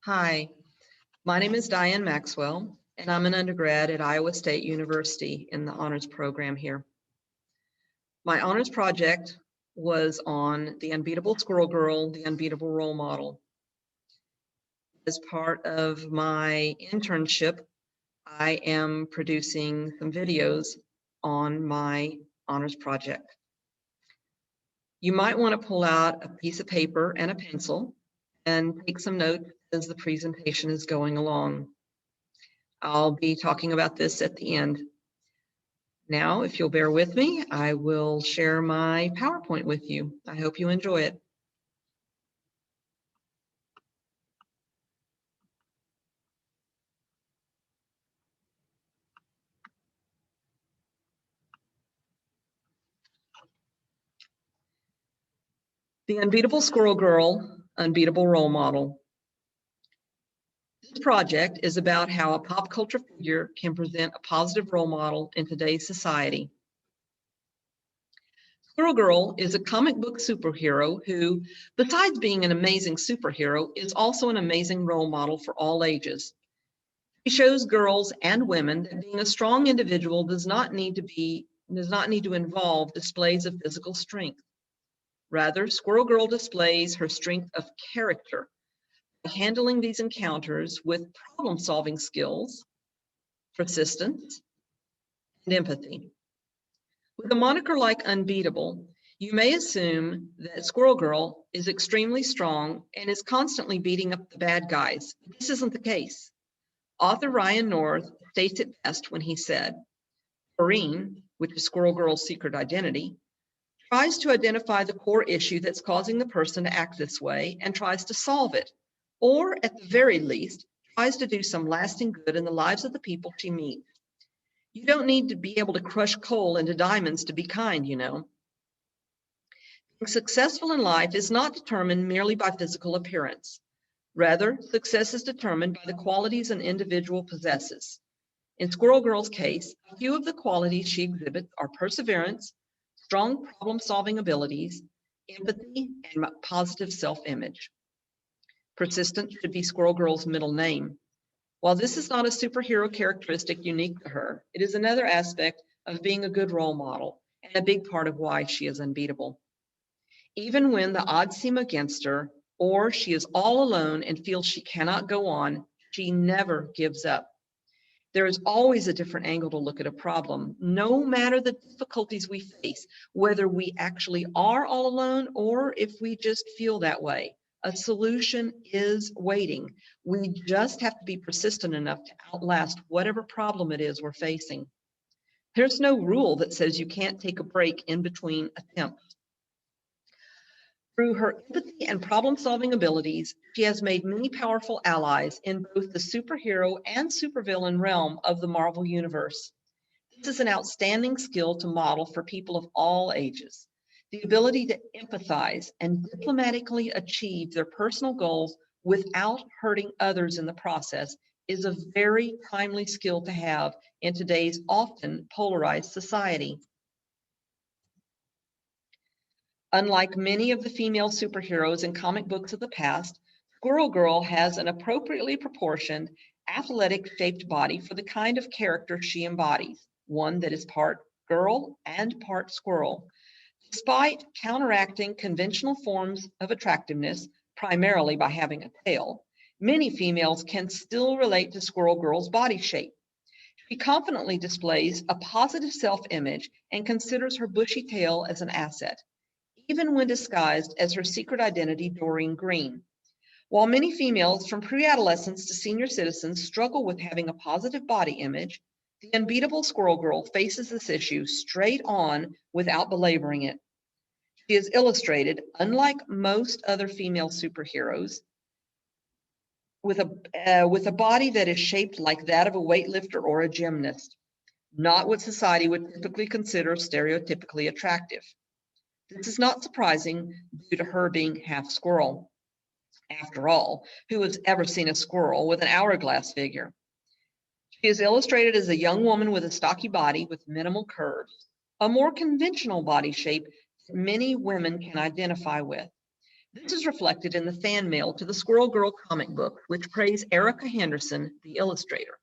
Hi, my name is Diane Maxwell, and I'm an undergrad at Iowa State University in the honors program here. My honors project was on the Unbeatable Squirrel Girl, the Unbeatable Role Model. As part of my internship, I am producing some videos on my honors project. You might want to pull out a piece of paper and a pencil and take some notes as the presentation is going along. I'll be talking about this at the end. Now, if you'll bear with me, I will share my PowerPoint with you. I hope you enjoy it. The Unbeatable Squirrel Girl, Unbeatable Role Model. This project is about how a pop culture figure can present a positive role model in today's society. Squirrel Girl is a comic book superhero who, besides being an amazing superhero, is also an amazing role model for all ages. She shows girls and women that being a strong individual does not need to involve displays of physical strength. Rather, Squirrel Girl displays her strength of character by handling these encounters with problem-solving skills, persistence, and empathy. With a moniker like Unbeatable, you may assume that Squirrel Girl is extremely strong and is constantly beating up the bad guys. This isn't the case. Author Ryan North states it best when he said, Doreen, which is Squirrel Girl's secret identity, tries to identify the core issue that's causing the person to act this way and tries to solve it, or at the very least, tries to do some lasting good in the lives of the people she meets. You don't need to be able to crush coal into diamonds to be kind, you know. Being successful in life is not determined merely by physical appearance. Rather, success is determined by the qualities an individual possesses. In Squirrel Girl's case, a few of the qualities she exhibits are perseverance, strong problem-solving abilities, empathy, and positive self-image. Persistence should be Squirrel Girl's middle name. While this is not a superhero characteristic unique to her, it is another aspect of being a good role model and a big part of why she is unbeatable. Even when the odds seem against her, or she is all alone and feels she cannot go on, she never gives up. There is always a different angle to look at a problem, no matter the difficulties we face, whether we actually are all alone or if we just feel that way. A solution is waiting. We just have to be persistent enough to outlast whatever problem it is we're facing. There's no rule that says you can't take a break in between attempts. Through her empathy and problem-solving abilities, she has made many powerful allies in both the superhero and supervillain realm of the Marvel Universe. This is an outstanding skill to model for people of all ages. The ability to empathize and diplomatically achieve their personal goals without hurting others in the process is a very timely skill to have in today's often polarized society. Unlike many of the female superheroes in comic books of the past, Squirrel Girl has an appropriately proportioned, athletic-shaped body for the kind of character she embodies, one that is part girl and part squirrel. Despite counteracting conventional forms of attractiveness, primarily by having a tail, many females can still relate to Squirrel Girl's body shape. She confidently displays a positive self-image and considers her bushy tail as an asset, even when disguised as her secret identity, Doreen Green. While many females from pre-adolescence to senior citizens struggle with having a positive body image, the Unbeatable Squirrel Girl faces this issue straight on without belaboring it. She is illustrated, unlike most other female superheroes, with a body that is shaped like that of a weightlifter or a gymnast, not what society would typically consider stereotypically attractive. This is not surprising due to her being half squirrel. After all, who has ever seen a squirrel with an hourglass figure? She is illustrated as a young woman with a stocky body with minimal curves, a more conventional body shape that many women can identify with. This is reflected in the fan mail to the Squirrel Girl comic book, which praise Erica Henderson, the illustrator.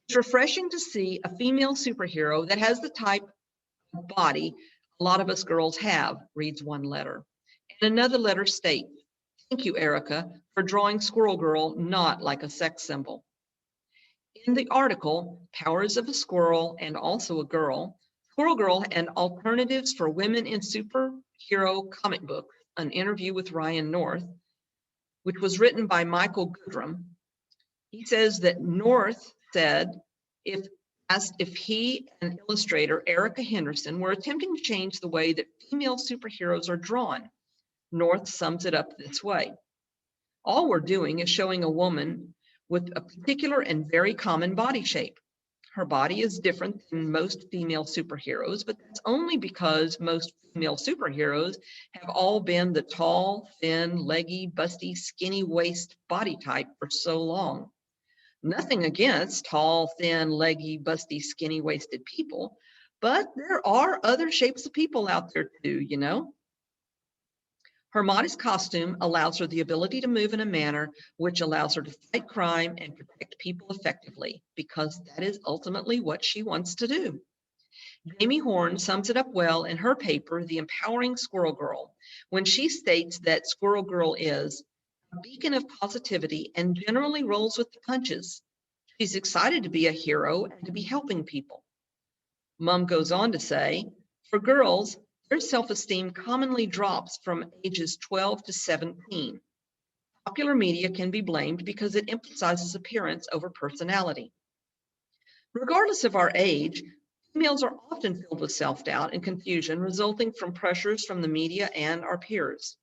It's refreshing to see a female superhero that has the type of body a lot of us girls have, reads one letter. And another letter states, "Thank you, Erica, for drawing Squirrel Girl not like a sex symbol." In the article, Powers of a Squirrel and Also a Girl, Squirrel Girl and Alternatives for Women in Superhero Comic Books, an interview with Ryan North, which was written by Michael Goodrum. He says that North said asked if he and illustrator Erica Henderson were attempting to change the way that female superheroes are drawn. North sums it up this way: "All we're doing is showing a woman with a particular and very common body shape. Her body is different than most female superheroes, but that's only because most female superheroes have all been the tall, thin, leggy, busty, skinny waist body type for so long. Nothing against tall, thin, leggy, busty, skinny waisted people, but there are other shapes of people out there too, you know." Her modest costume allows her the ability to move in a manner which allows her to fight crime and protect people effectively, because that is ultimately what she wants to do. Jamie Horn sums it up well in her paper, The Empowering Squirrel Girl, when she states that Squirrel Girl is a beacon of positivity and generally rolls with the punches. She's excited to be a hero and to be helping people. Mum goes on to say, for girls, their self-esteem commonly drops from ages 12 to 17. Popular media can be blamed because it emphasizes appearance over personality. Regardless of our age, females are often filled with self-doubt and confusion resulting from pressures from the media and our peers.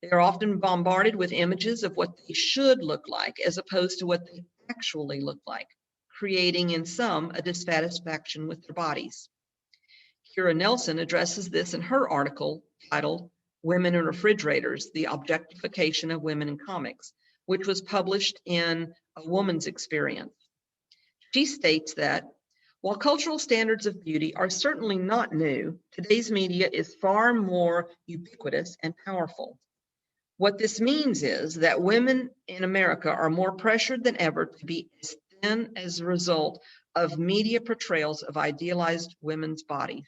They are often bombarded with images of what they should look like as opposed to what they actually look like, creating in some a dissatisfaction with their bodies. Kira Nelson addresses this in her article titled Women in Refrigerators, The Objectification of Women in Comics, which was published in A Woman's Experience. She states that while cultural standards of beauty are certainly not new, today's media is far more ubiquitous and powerful. What this means is that women in America are more pressured than ever to be as thin as a result of media portrayals of idealized women's bodies.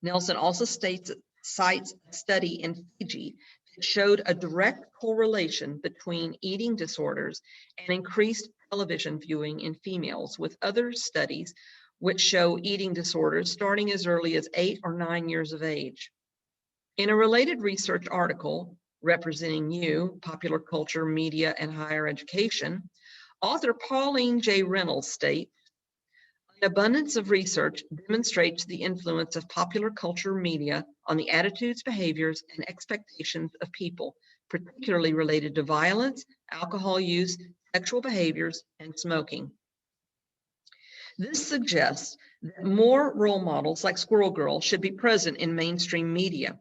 Nelson also cites a study in Fiji that showed a direct correlation between eating disorders and increased television viewing in females, with other studies which show eating disorders starting as early as 8 or 9 years of age. In a related research article, Representing You, Popular Culture, Media, and Higher Education, author Pauline J. Reynolds states, an abundance of research demonstrates the influence of popular culture media on the attitudes, behaviors, and expectations of people, particularly related to violence, alcohol use, sexual behaviors, and smoking. This suggests that more role models like Squirrel Girl should be present in mainstream media.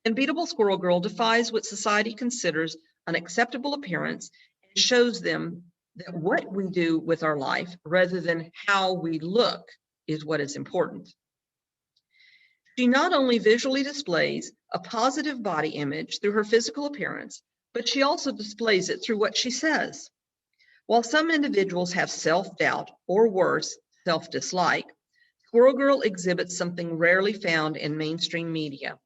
Unbeatable Squirrel Girl defies what society considers an acceptable appearance and shows them that what we do with our life rather than how we look is what is important. She not only visually displays a positive body image through her physical appearance, but she also displays it through what she says. While some individuals have self-doubt or worse, self-dislike, Squirrel Girl exhibits something rarely found in mainstream media.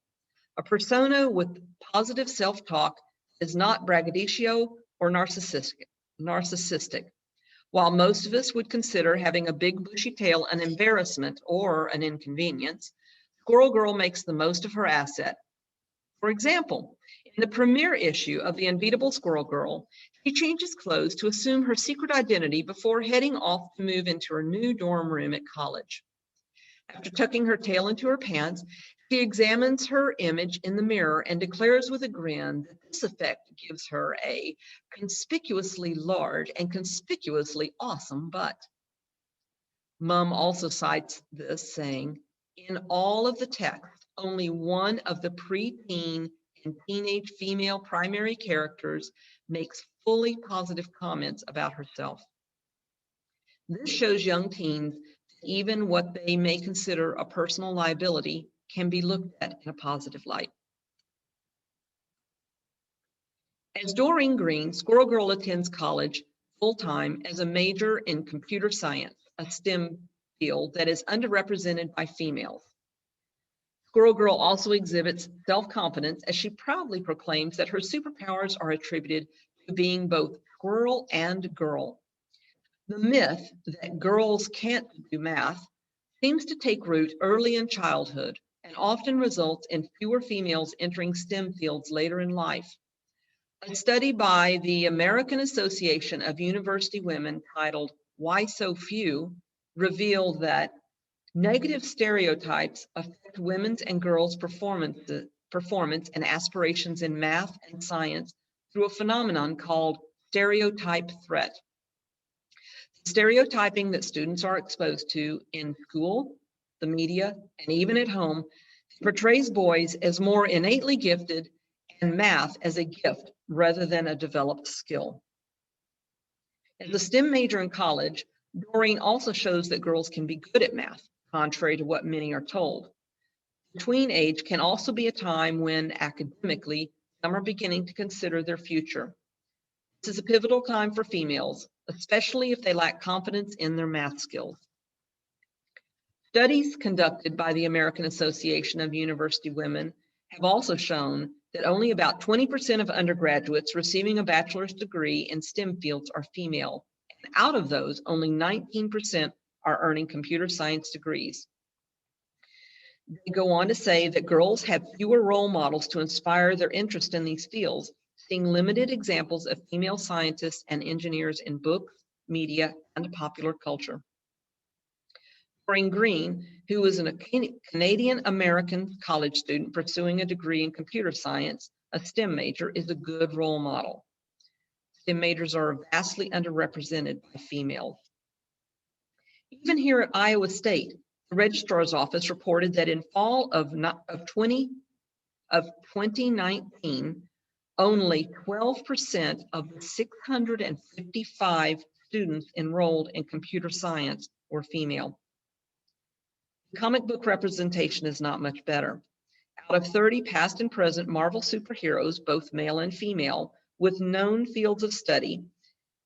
A persona with positive self-talk is not braggadocio or narcissistic. While most of us would consider having a big bushy tail an embarrassment or an inconvenience, Squirrel Girl makes the most of her asset. For example, in the premiere issue of The Unbeatable Squirrel Girl, she changes clothes to assume her secret identity before heading off to move into her new dorm room at college. After tucking her tail into her pants, she examines her image in the mirror and declares with a grin that this effect gives her a conspicuously large and conspicuously awesome butt. Mum also cites this, saying, in all of the text, only one of the preteen and teenage female primary characters makes fully positive comments about herself. This shows young teens even what they may consider a personal liability can be looked at in a positive light. As Doreen Green, Squirrel Girl attends college full-time as a major in computer science, a STEM field that is underrepresented by females. Squirrel Girl also exhibits self-confidence as she proudly proclaims that her superpowers are attributed to being both squirrel and girl. The myth that girls can't do math seems to take root early in childhood and often results in fewer females entering STEM fields later in life. A study by the American Association of University Women titled "Why So Few" revealed that negative stereotypes affect women's and girls' performance and aspirations in math and science through a phenomenon called stereotype threat. Stereotyping that students are exposed to in school, the media, and even at home portrays boys as more innately gifted and math as a gift rather than a developed skill. As a STEM major in college, Doreen also shows that girls can be good at math, contrary to what many are told. The tween age can also be a time when academically some are beginning to consider their future. This is a pivotal time for females, especially if they lack confidence in their math skills. Studies conducted by the American Association of University Women have also shown that only about 20% of undergraduates receiving a bachelor's degree in STEM fields are female, and out of those, only 19% are earning computer science degrees. They go on to say that girls have fewer role models to inspire their interest in these fields, seeing limited examples of female scientists and engineers in books, media, and popular culture. Doreen Green, who is a Canadian-American college student pursuing a degree in computer science, a STEM major, is a good role model. STEM majors are vastly underrepresented by females. Even here at Iowa State, the registrar's office reported that in fall of 2019, only 12% of the 655 students enrolled in computer science were female. Comic book representation is not much better. Out of 30 past and present Marvel superheroes, both male and female, with known fields of study,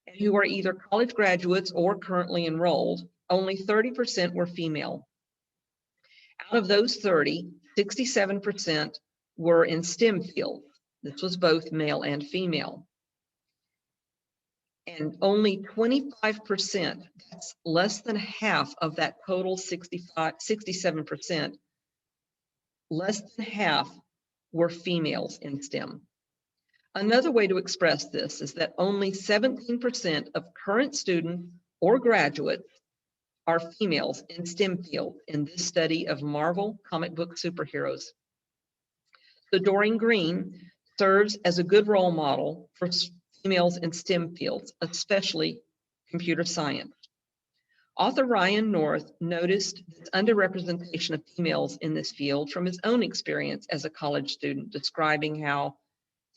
and who are either college graduates or currently enrolled, only 30% were female. Out of those 30, 67% were in STEM fields. This was both male and female. And only 25%, that's less than half of that total 67%, less than half were females in STEM. Another way to express this is that only 17% of current students or graduates are females in STEM fields in this study of Marvel comic book superheroes. So Doreen Green serves as a good role model for females in STEM fields, especially computer science. Author Ryan North noticed this underrepresentation of females in this field from his own experience as a college student, describing how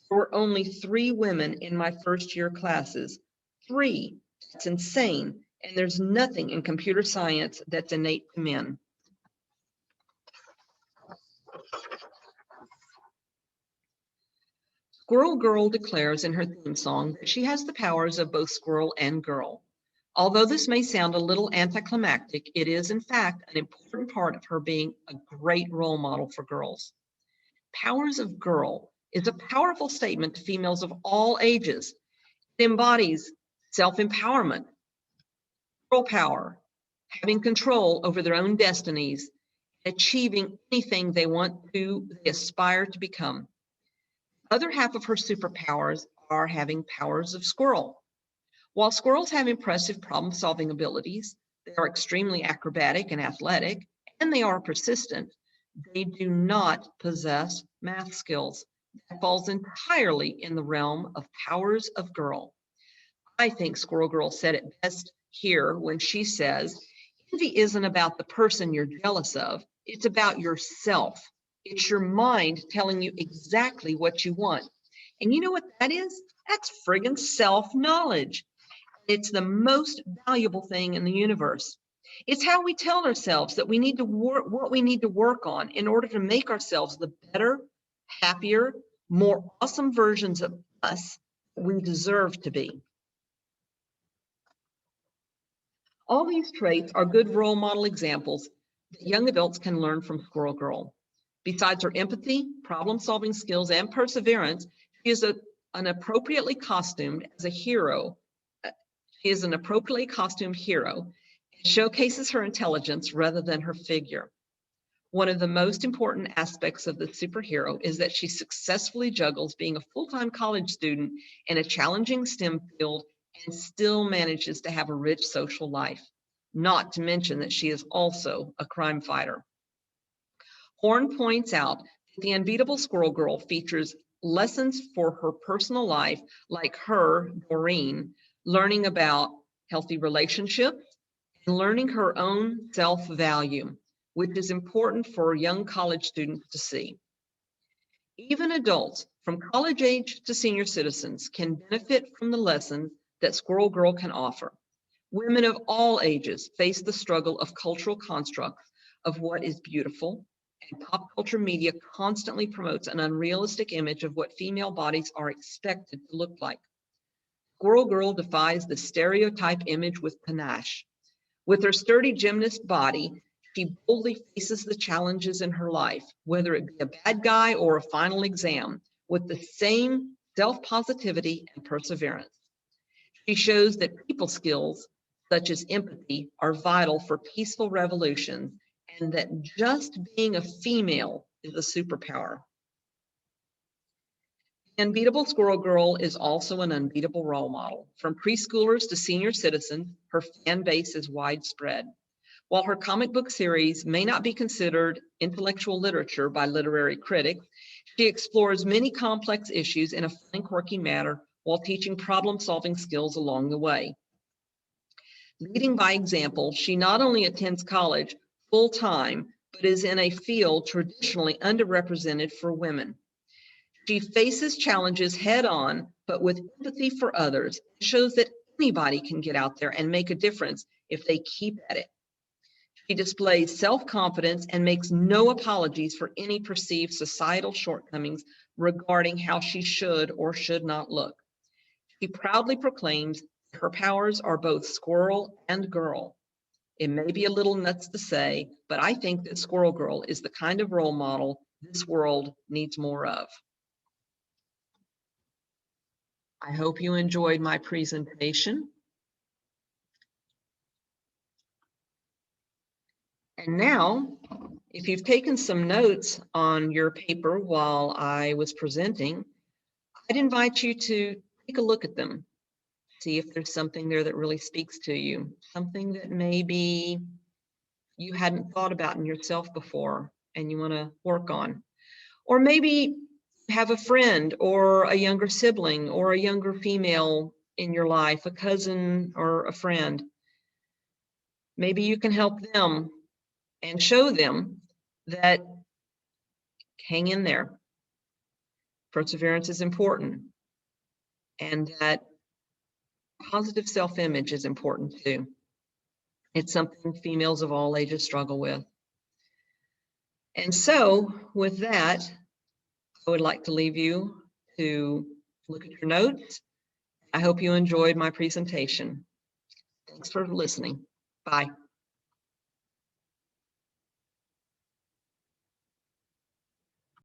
there were only 3 women in my first year classes. 3, that's insane, and there's nothing in computer science that's innate to men. Squirrel Girl declares in her theme song that she has the powers of both squirrel and girl. Although this may sound a little anticlimactic, it is in fact an important part of her being a great role model for girls. Powers of girl is a powerful statement to females of all ages. It embodies self-empowerment, girl power, having control over their own destinies, achieving anything they aspire to become. Other half of her superpowers are having powers of squirrel. While squirrels have impressive problem-solving abilities, they are extremely acrobatic and athletic, and they are persistent, they do not possess math skills. That falls entirely in the realm of powers of girl. I think Squirrel Girl said it best here when she says, envy isn't about the person you're jealous of, it's about yourself. It's your mind telling you exactly what you want. And you know what that is? That's friggin' self-knowledge. It's the most valuable thing in the universe. It's how we tell ourselves that we need to work, what we need to work on in order to make ourselves the better, happier, more awesome versions of us we deserve to be. All these traits are good role model examples that young adults can learn from Squirrel Girl. Besides her empathy, problem-solving skills, and perseverance, she is an appropriately costumed as a hero. She is an appropriately costumed hero and showcases her intelligence rather than her figure. One of the most important aspects of the superhero is that she successfully juggles being a full-time college student in a challenging STEM field and still manages to have a rich social life, not to mention that she is also a crime fighter. Horn points out that the Unbeatable Squirrel Girl features lessons for her personal life, like her, Doreen, learning about healthy relationships and learning her own self-value, which is important for young college students to see. Even adults, from college age to senior citizens, can benefit from the lessons that Squirrel Girl can offer. Women of all ages face the struggle of cultural constructs of what is beautiful, and pop culture media constantly promotes an unrealistic image of what female bodies are expected to look like. Squirrel Girl defies the stereotype image with panache. With her sturdy gymnast body, she boldly faces the challenges in her life, whether it be a bad guy or a final exam, with the same self-positivity and perseverance. She shows that people skills, such as empathy, are vital for peaceful revolutions, and that just being a female is a superpower. The Unbeatable Squirrel Girl is also an unbeatable role model. From preschoolers to senior citizens, her fan base is widespread. While her comic book series may not be considered intellectual literature by literary critics, she explores many complex issues in a fun and quirky manner while teaching problem-solving skills along the way. Leading by example, she not only attends college full-time, but is in a field traditionally underrepresented for women. She faces challenges head-on, but with empathy for others, shows that anybody can get out there and make a difference if they keep at it. She displays self-confidence and makes no apologies for any perceived societal shortcomings regarding how she should or should not look. She proudly proclaims her powers are both squirrel and girl. It may be a little nuts to say, but I think that Squirrel Girl is the kind of role model this world needs more of. I hope you enjoyed my presentation. And now, if you've taken some notes on your paper while I was presenting, I'd invite you to take a look at them. See if there's something there that really speaks to you, something that maybe you hadn't thought about in yourself before and you want to work on. Or maybe have a friend or a younger sibling or a younger female in your life, a cousin or a friend. Maybe you can help them and show them that hang in there. Perseverance is important, and that positive self-image is important too. It's something females of all ages struggle with. And so with that, I would like to leave you to look at your notes. I hope you enjoyed my presentation. Thanks for listening. Bye.